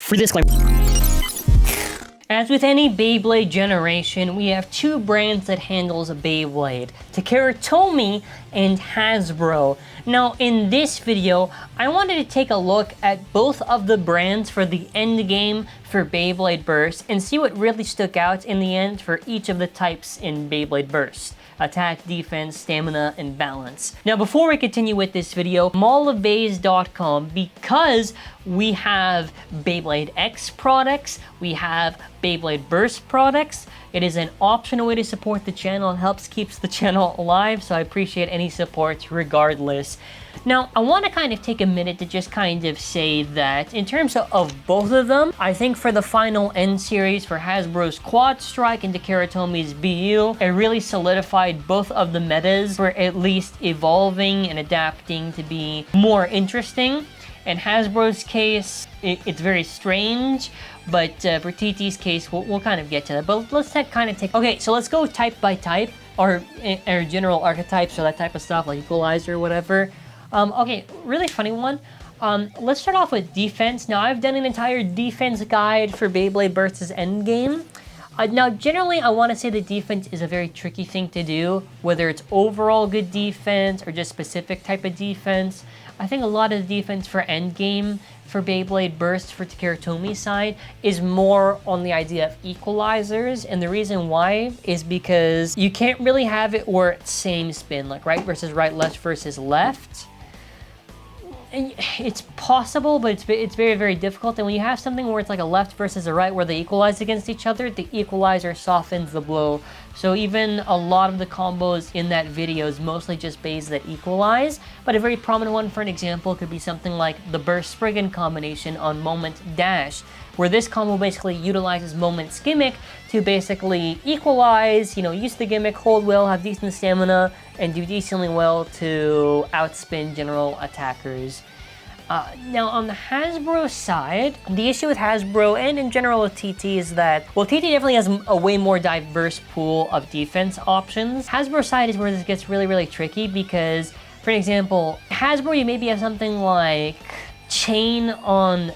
For this claim. As with any Beyblade generation, we have two brands that handles Beyblade, Takara Tomy and Hasbro. Now in this video, I wanted to take a look at both of the brands for the end game for Beyblade Burst and see what really stuck out in the end for each of the types in Beyblade Burst. Attack, defense, stamina, and balance. Now before we continue with this video, mallofbays.com, because we have Beyblade X products, we have Beyblade Burst products, it is an optional way to support the channel and helps keeps the channel alive, so I appreciate any support regardless. Now, I want to kind of take a minute to just kind of say that in terms of both of them, I think for the final end series for Hasbro's Quad Strike and Takara Tomy's BU, it really solidified both of the metas for at least evolving and adapting to be more interesting. In Hasbro's case, it's very strange, but for TT's case, we'll kind of get to that. But let's Okay, so let's go type by type, or general archetypes or that type of stuff, like equalizer or whatever. Okay, really funny one. Let's start off with defense. Now, I've done an entire defense guide for Beyblade Burst's Endgame. Now, generally, I want to say that defense is a very tricky thing to do, whether it's overall good defense or just specific type of defense. I think a lot of the defense for Endgame for Beyblade Burst for Takara Tomy's side is more on the idea of equalizers, and the reason why is because you can't really have it where it's same spin, like right versus right, left versus left. It's possible, but it's very, very difficult. And when you have something where it's like a left versus a right where they equalize against each other, the equalizer softens the blow. So even a lot of the combos in that video is mostly just bays that equalize. But a very prominent one, for an example, could be something like the Burst Spriggan combination on Moment Dash, where this combo basically utilizes Moment's gimmick to basically equalize, you know, use the gimmick, hold well, have decent stamina, and do decently well to outspin general attackers. Now on the Hasbro side, the issue with Hasbro and in general with TT is that, well, TT definitely has a way more diverse pool of defense options. Hasbro side is where this gets really, really tricky because, for example, Hasbro, you maybe have something like chain on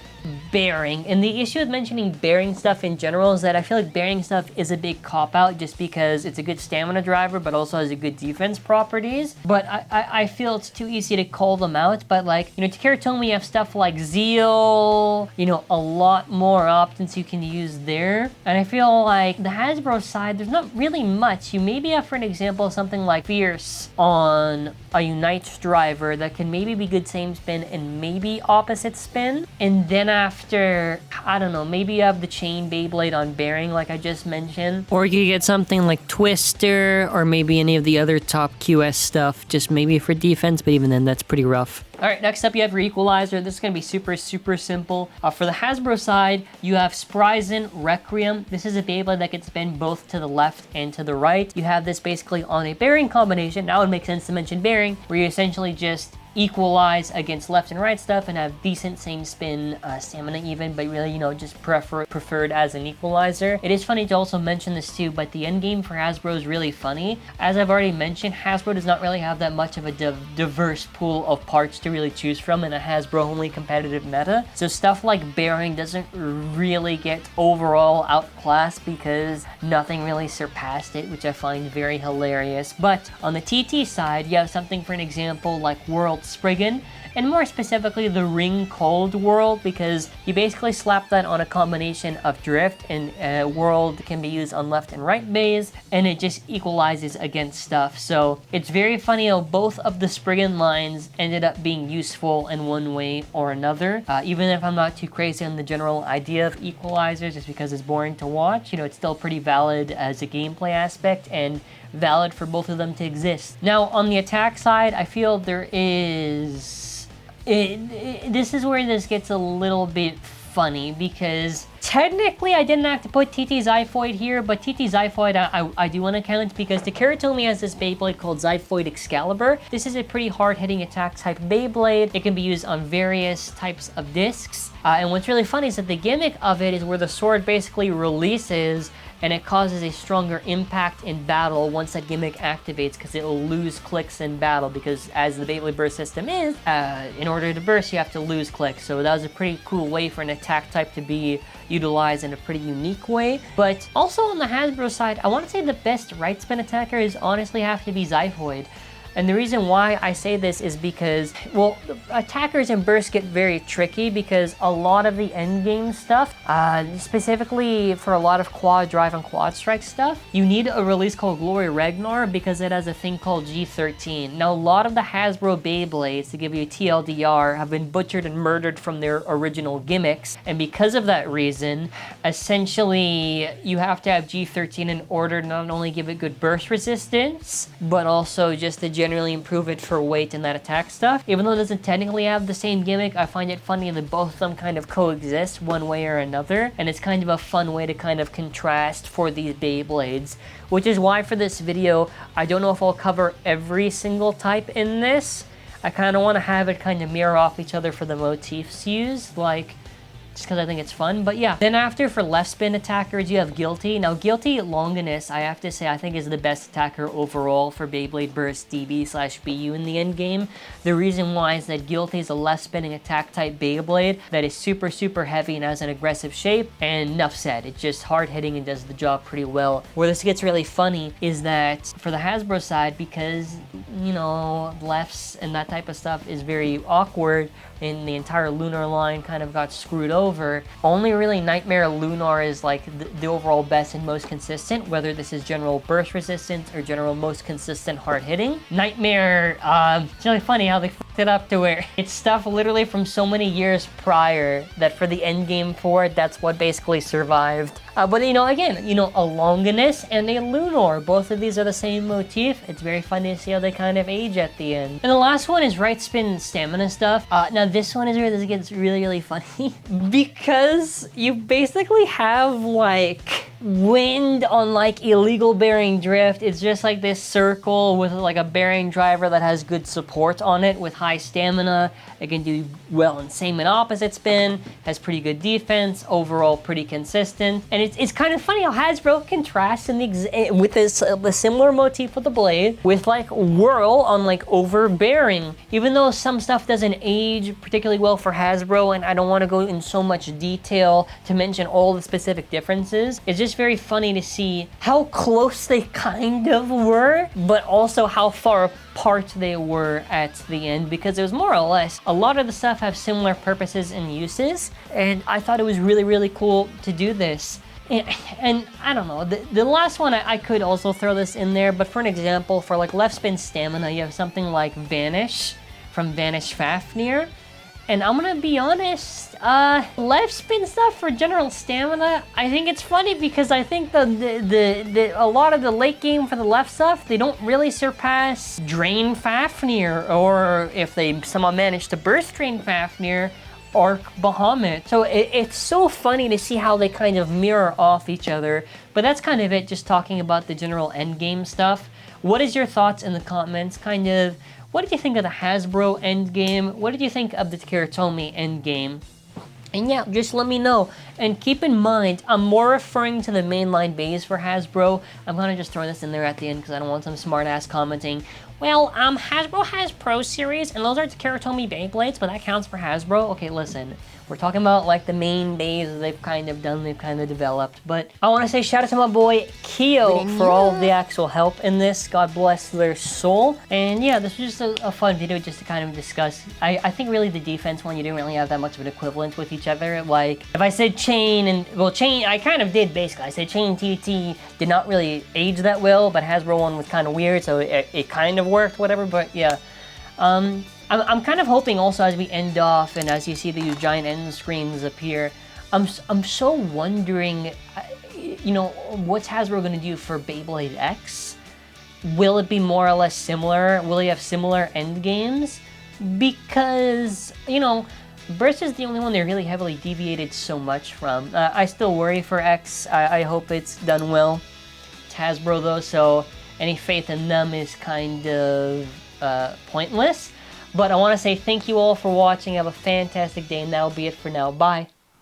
bearing, and the issue with mentioning bearing stuff in general is that I feel like bearing stuff is a big cop-out just because it's a good stamina driver but also has a good defense properties. But I feel it's too easy to call them out. But like, you know, Takara Tomy, you have stuff like Zeal, you know, a lot more options you can use there. And I feel like the Hasbro side, there's not really much. You maybe have, for an example, something like Fierce on a Unite driver that can maybe be good same spin and maybe opposite spin. And then after, I don't know, maybe you have the Chain Beyblade on bearing like I just mentioned. Or you get something like Twister or maybe any of the other top QS stuff, just maybe for defense, but even then that's pretty rough. Alright, next up you have your equalizer. This is going to be super, super simple. For the Hasbro side, you have Spryzen Requiem. This is a Beyblade that can spin both to the left and to the right. You have this basically on a bearing combination. Now it would make sense to mention bearing, where you essentially just equalize against left and right stuff and have decent same spin stamina even, but really, you know, just preferred as an equalizer. It is funny to also mention this too, but the end game for Hasbro is really funny. As I've already mentioned, Hasbro does not really have that much of a diverse pool of parts to really choose from in a Hasbro only competitive meta. So stuff like bearing doesn't really get overall outclassed because nothing really surpassed it, which I find very hilarious. But on the TT side, you have something, for an example, like World Spriggan, and more specifically the Ring Cold World, because you basically slap that on a combination of Drift, and World can be used on left and right bays, and it just equalizes against stuff. So it's very funny how both of the Spriggan lines ended up being useful in one way or another. Even if I'm not too crazy on the general idea of equalizers just because it's boring to watch, you know, it's still pretty valid as a gameplay aspect and valid for both of them to exist. Now on the attack side, I feel there is... this is where this gets a little bit funny because technically I didn't have to put TT Zyphoid here, but TT Zyphoid I do want to count because Takara Tomy has this Beyblade called Zyphoid Excalibur. This is a pretty hard-hitting attack type Beyblade. It can be used on various types of discs. And what's really funny is that the gimmick of it is where the sword basically releases and it causes a stronger impact in battle once that gimmick activates, because it will lose clicks in battle, because as the Beyblade burst system is, in order to burst you have to lose clicks. So that was a pretty cool way for an attack type to be utilized in a pretty unique way. But also on the Hasbro side, I want to say the best right spin attacker is honestly have to be Zyphoid. And the reason why I say this is because, well, attackers in burst get very tricky because a lot of the endgame stuff, specifically for a lot of quad drive and quad strike stuff, you need a release called Glory Ragnar because it has a thing called G13. Now, a lot of the Hasbro Beyblades, to give you a TLDR, have been butchered and murdered from their original gimmicks. And because of that reason, essentially, you have to have G13 in order to not only give it good burst resistance, but also just to generally improve it for weight and that attack stuff. Even though it doesn't technically have the same gimmick, I find it funny that both of them kind of coexist one way or another, and it's kind of a fun way to kind of contrast for these Beyblades, which is why for this video, I don't know if I'll cover every single type in this. I kind of want to have it kind of mirror off each other for the motifs used, like, just because I think it's fun. But yeah, then after for left spin attackers, you have Guilty. Now Guilty Longinus, I have to say, I think is the best attacker overall for Beyblade Burst DB/BU in the end game. The reason why is that Guilty is a left spinning attack type Beyblade that is super, super heavy and has an aggressive shape, and enough said. It's just hard hitting and does the job pretty well. Where this gets really funny is that for the Hasbro side, because, you know, lefts and that type of stuff is very awkward, and the entire Lunar line kind of got screwed over. Only really Nightmare Lunar is like the overall best and most consistent, whether this is general burst resistance or general most consistent hard hitting. Nightmare, it's really funny how they fucked it up to where it's stuff literally from so many years prior that for the end game for it, that's what basically survived. But you know, again, you know, a Longinus and a Lunar, both of these are the same motif. It's very funny to see how they kind of age at the end. And the last one is right spin stamina stuff. Now this one is where this gets really, really funny because you basically have like wind on like illegal bearing drift. It's just like this circle with like a bearing driver that has good support on it with high stamina. It can do well in same and opposite spin, has pretty good defense, overall pretty consistent. And it's kind of funny how Hasbro contrasts with this a similar motif with the blade with like whirl on like overbearing. Even though some stuff doesn't age particularly well for Hasbro, and I don't want to go in so much detail to mention all the specific differences, it's just very funny to see how close they kind of were, but also how far apart they were at the end, because it was more or less a lot of the stuff have similar purposes and uses, and I thought it was really, really cool to do this. And I don't know, the last one, I could also throw this in there, but for an example, for like left spin stamina, you have something like Vanish from Vanish Fafnir. And I'm gonna be honest, left spin stuff for general stamina, I think it's funny because I think a lot of the late game for the left stuff, they don't really surpass Drain Fafnir, or if they somehow manage to burst Drain Fafnir, Arc Bahamut. So it's so funny to see how they kind of mirror off each other. But that's kind of it, just talking about the general endgame stuff. What is your thoughts in the comments? Kind of, what did you think of the Hasbro endgame? What did you think of the Takara Tomy endgame? And yeah, just let me know. And keep in mind, I'm more referring to the mainline bays for Hasbro. I'm gonna just throw this in there at the end because I don't want some smart ass commenting, well, Hasbro has Pro Series, and those are Takara Tomy Beyblades, but that counts for Hasbro? Okay, listen, we're talking about like the main bays that they've kind of done, they've kind of developed. But I want to say shout out to my boy Keo for all of the actual help in this. God bless their soul. And yeah, this was just a fun video just to kind of discuss. I think really the defense one, you didn't really have that much of an equivalent with each other. Like, if I said Chain and, well, Chain, I kind of did basically. I said Chain TT did not really age that well, but Hasbro one was kind of weird, so it kind of worked, whatever. But yeah, I'm kind of hoping also as we end off and as you see these giant end screens appear, I'm so wondering, you know, what's Hasbro going to do for Beyblade X? Will it be more or less similar? Will he have similar end games? Because, you know, Burst is the only one they really heavily deviated so much from. I still worry for X. I hope it's done well. It's Hasbro though, so any faith in them is kind of pointless. But I want to say thank you all for watching. Have a fantastic day, and that'll be it for now. Bye.